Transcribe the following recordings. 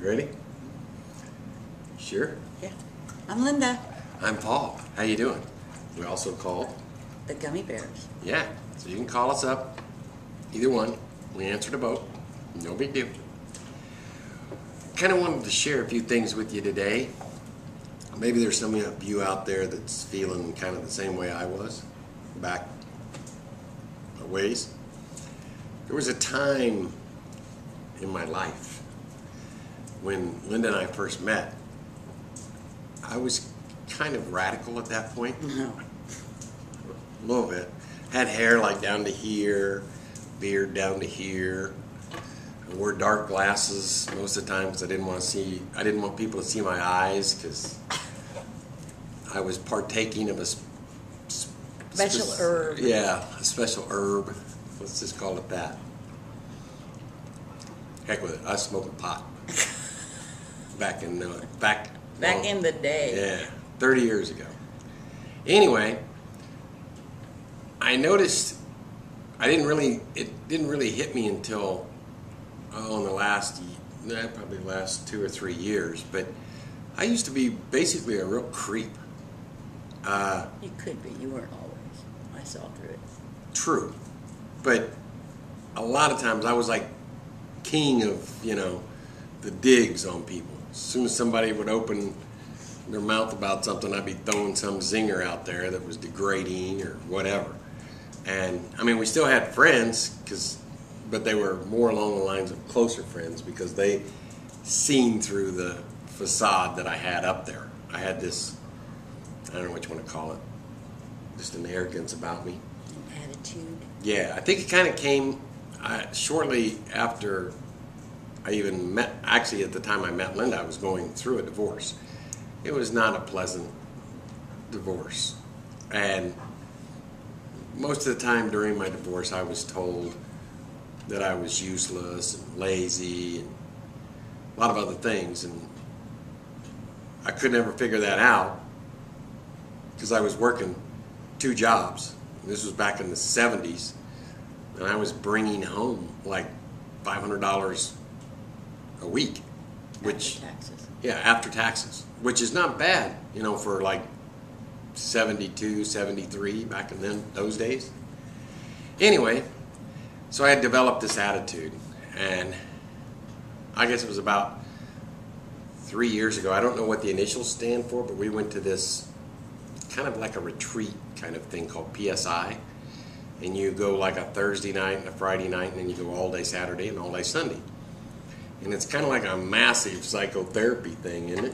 Ready? Sure. Yeah. I'm Linda. I'm Paul. How you doing? We also called The Gummy Bears. Yeah. So you can call us up. Either one. We answer to both. No big deal. Kind of wanted to share a few things with you today. Maybe there's some of you out there that's feeling kind of the same way I was back a ways. There was a time in my life when Linda and I first met. I was kind of radical at that point. No. A little bit. Had hair like down to here, beard down to here. I wore dark glasses most of the time because I didn't want people to see my eyes because I was partaking of a Special herb. Yeah, a special herb. Let's just call it that. Heck with it. I was smoking pot. Back in the day. Yeah, 30 years ago. Anyway, I noticed it didn't really hit me until in the last 2 or 3 years, but I used to be basically a real creep. You could be. You weren't always. I saw through it. True. But a lot of times I was like king of, the digs on people. As soon as somebody would open their mouth about something, I'd be throwing some zinger out there that was degrading or whatever. And, we still had friends, but they were more along the lines of closer friends because they seen through the facade that I had up there. I had this, I don't know what you want to call it, just an arrogance about me. An attitude. Yeah, I think it kind of came shortly after I even met, actually at the time I met Linda, I was going through a divorce. It was not a pleasant divorce. And most of the time during my divorce, I was told that I was useless and lazy and a lot of other things. And I could never figure that out because I was working 2 jobs. This was back in the 70s. And I was bringing home like $500 a week. Which, after taxes. Yeah, after taxes. Which is not bad, for like 72, 73 back in those days. Anyway, so I had developed this attitude, and I guess it was about 3 years ago. I don't know what the initials stand for, but we went to this kind of like a retreat kind of thing called PSI, and you go like a Thursday night and a Friday night, and then you go all day Saturday and all day Sunday. And it's kind of like a massive psychotherapy thing, isn't it?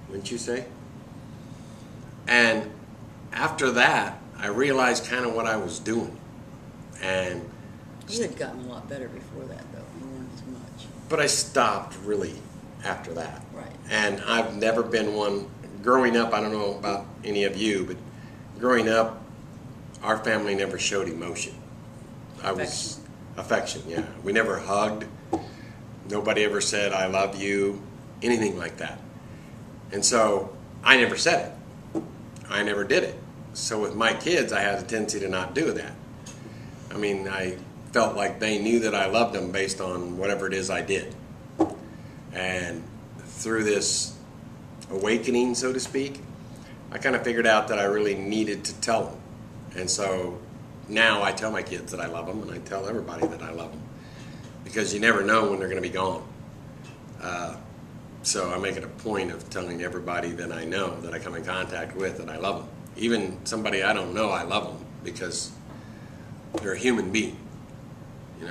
Wouldn't you say? And after that, I realized kind of what I was doing. And you had gotten a lot better before that, though. You weren't as much. But I stopped really after that. Right. And I've never been one. Growing up, I don't know about any of you, but growing up, our family never showed emotion. Affection, yeah. We never hugged. Nobody ever said, I love you, anything like that. And so I never said it. I never did it. So with my kids, I had a tendency to not do that. I felt like they knew that I loved them based on whatever it is I did. And through this awakening, so to speak, I kind of figured out that I really needed to tell them. And so now I tell my kids that I love them, and I tell everybody that I love them. Because you never know when they're going to be gone. So I make it a point of telling everybody that I know, that I come in contact with, that I love them. Even somebody I don't know, I love them because they're a human being.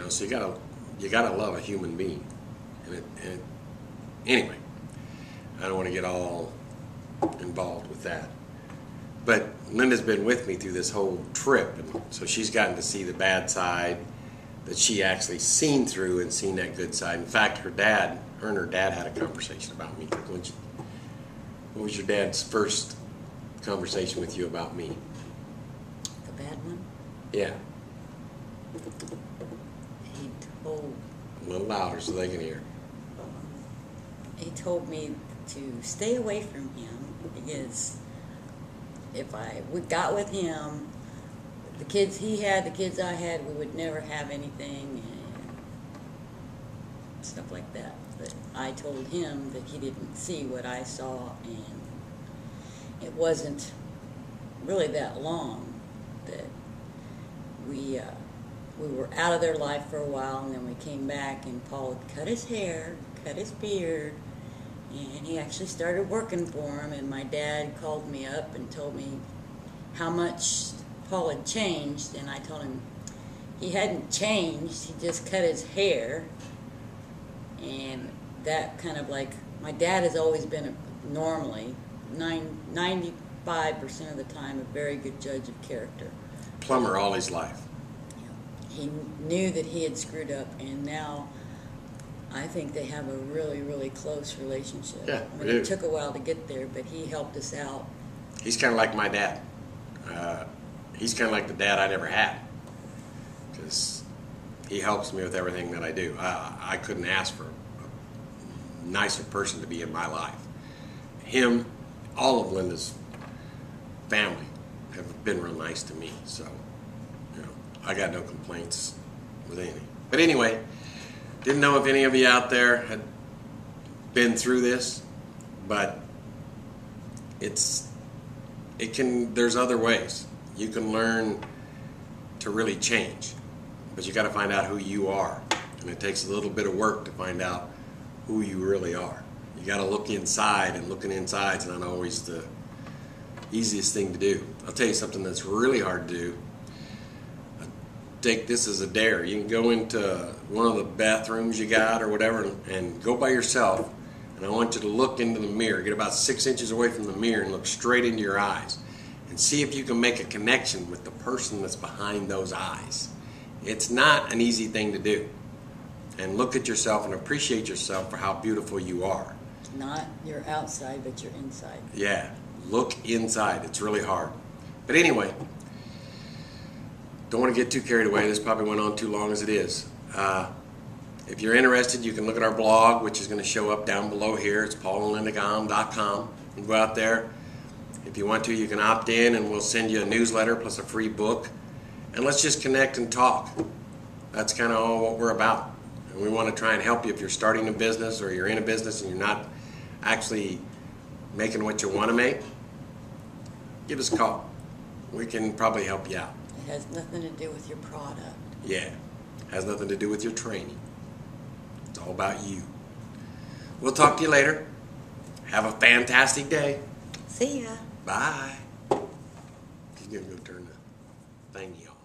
So you gotta love a human being. And anyway, I don't want to get all involved with that. But Linda's been with me through this whole trip, and so she's gotten to see the bad side that she actually seen through and seen that good side. In fact, her and her dad had a conversation about me. What was your dad's first conversation with you about me? The bad one? Yeah. He told... A little louder so they can hear. He told me to stay away from him because if we got with him, the kids he had, the kids I had, we would never have anything and stuff like that. But I told him that he didn't see what I saw, and it wasn't really that long that we were out of their life for a while, and then we came back, and Paul had cut his hair, cut his beard, and he actually started working for him. And my dad called me up and told me how much Paul had changed, and I told him he hadn't changed, he just cut his hair. And that kind of like, my dad has always been normally 95% of the time a very good judge of character. Plumber all his life. He knew that he had screwed up, and now I think they have a really, really close relationship. Yeah, I mean, it took a while to get there, but he helped us out. He's kind of like my dad. He's kind of like the dad I never had, because he helps me with everything that I do. I couldn't ask for a nicer person to be in my life. Him, all of Linda's family have been real nice to me, so I got no complaints with anything. But anyway, didn't know if any of you out there had been through this, but there's other ways. You can learn to really change, but you got to find out who you are, and it takes a little bit of work to find out who you really are. You got to look inside, and looking inside is not always the easiest thing to do. I'll tell you something that's really hard to do. Take this as a dare. You can go into one of the bathrooms you got or whatever and go by yourself, and I want you to look into the mirror. Get about 6 inches away from the mirror and look straight into your eyes and see if you can make a connection with the person that's behind those eyes. It's not an easy thing to do. And look at yourself and appreciate yourself for how beautiful you are. Not your outside, but your inside. Yeah, look inside. It's really hard. But anyway, don't want to get too carried away. This probably went on too long as it is. If you're interested, you can look at our blog, which is going to show up down below here. It's paulandlindagom.com. You can go out there. If you want to, you can opt in, and we'll send you a newsletter plus a free book. And let's just connect and talk. That's kind of all what we're about. And we want to try and help you if you're starting a business or you're in a business and you're not actually making what you want to make. Give us a call. We can probably help you out. It has nothing to do with your product. Yeah, has nothing to do with your training. It's all about you. We'll talk to you later. Have a fantastic day. See ya. Bye. He's going to go turn the thingy off.